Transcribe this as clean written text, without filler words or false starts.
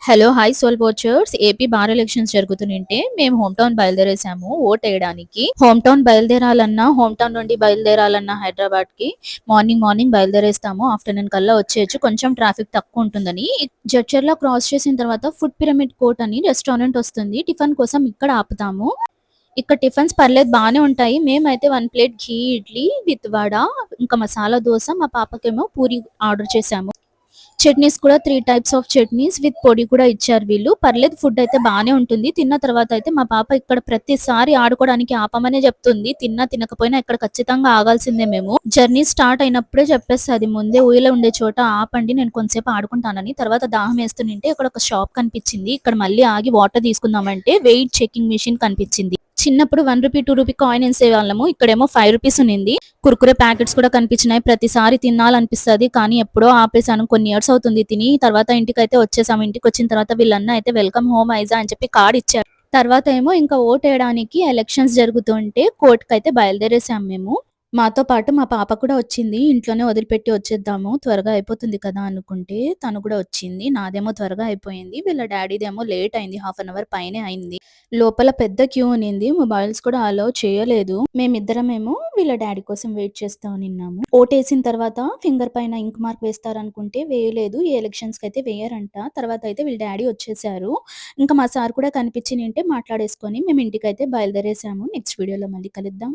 Hello! Hi soul watchers. AP బార్ elections జరుగుతుంటే మేము హోమ్ టౌన్ బయలుదేరేసాము ఓటేయడానికి. హోమ్ టౌన్ బయలుదేరాలన్నా, హోమ్ టౌన్ నుండి బయలుదేరాలన్నా హైదరాబాద్‌కి మార్నింగ్ బయలుదేరేస్తాము. ఆఫ్టర్‌నూన్ కల్లా వచ్చేయొచ్చు. కొంచెం ట్రాఫిక్ తక్కువుంటుందని. జడ్చర్ల క్రాస్ చేసిన తర్వాత ఫుడ్ పిరమిడ్ కోర్ట్ అని రెస్టారెంట్ వస్తుంది. టిఫిన్ కోసం ఇక్కడ ఆపుతాము. ఇక్కడ టిఫిన్స్ పర్లేదు బానే ఉంటాయి. మేమైతే 1 plate ghee idli with vada, ఇంకా మసాలా దోస, మా పాపకేమో పూరి ఆర్డర్ చేశాము. చట్నీస్ కూడా 3 టైప్స్ ఆఫ్ చట్నీస్ విత్ పొడి కూడా ఇచ్చారు వీళ్ళు. పర్లేదు ఫుడ్ అయితే బానే ఉంటుంది. తిన్న తర్వాత అయితే మా పాప ఇక్కడ ప్రతిసారి ఆడుకోవడానికి ఆపమనే చెప్తుంది. తిన్నా తినకపోయినా ఇక్కడ ఖచ్చితంగా ఆగాల్సిందే మేము. జర్నీ స్టార్ట్ అయినప్పుడే చెప్పేస్తది ముందే ఊయల ఉండే చోట ఆపండి నేను కొంతసేపు ఆడుకుంటానని. తర్వాత దాహం వేస్తుంటే ఇక్కడ ఒక షాప్ కనిపించింది. ఇక్కడ మళ్ళీ ఆగి వాటర్ తీసుకుందామంటే వెయిట్ చెకింగ్ మెషిన్ కనిపించింది. చిన్నప్పుడు ₹1, ₹2 కాయిన్ ఎసేవాళ్ళము. ఇక్కడేమో ₹5 ఉన్నింది. కుర్కురే ప్యాకెట్స్ కూడా కనిపించినాయి. ప్రతిసారి తినాలనిపిస్తది. కానీ ఎప్పుడో ఆపేసాను. కొన్ని ఇయర్స్ అవుతుంది తిని. తర్వాత ఇంటికైతే వచ్చేసాము. ఇంటికొచ్చిన తర్వాత వీళ్ళన్న అయితే వెల్కమ్ హోమ్ ఐజా అని చెప్పి కార్డ్ ఇచ్చారు. తర్వాత ఏమో ఇంకా ఓటేయడానికి ఎలక్షన్స్ జరుగుతుంటే కోర్ట్‌కైతే బయలుదేరేసాం మేము. మాతో పాటు మా పాప కూడా వచ్చింది. ఇంట్లోనే వదిలిపెట్టి వచ్చేద్దాము. త్వరగా అయిపోతుంది కదా అనుకుంటే తను కూడా వచ్చింది. నాదేమో త్వరగా అయిపోయింది. వీళ్ళ డ్యాడీదేమో లేట్ అయింది. హాఫ్ అన్ అవర్ పైనే అయింది. లోపల పెద్ద క్యూ ఉన్నింది. మొబైల్స్ కూడా అలౌ చేయలేదు. మేమిద్దరమేమో వీళ్ళ డ్యాడీ కోసం వెయిట్ చేస్తా నిన్నాము. ఓటేసిన తర్వాత ఫింగర్ పైన ఇంక్ మార్క్ వేస్తారనుకుంటే వేయలేదు. ఈ ఎలక్షన్స్‌కైతే వేయరంట. తర్వాత అయితే వీళ్ళ డ్యాడీ వచ్చేసారు. ఇంకా మా సార్ కూడా కనిపించినింటే మాట్లాడేసుకొని మేము ఇంటికైతే బయలుదేరేసాము. నెక్స్ట్ వీడియోలో మళ్ళీ కలుద్దాం.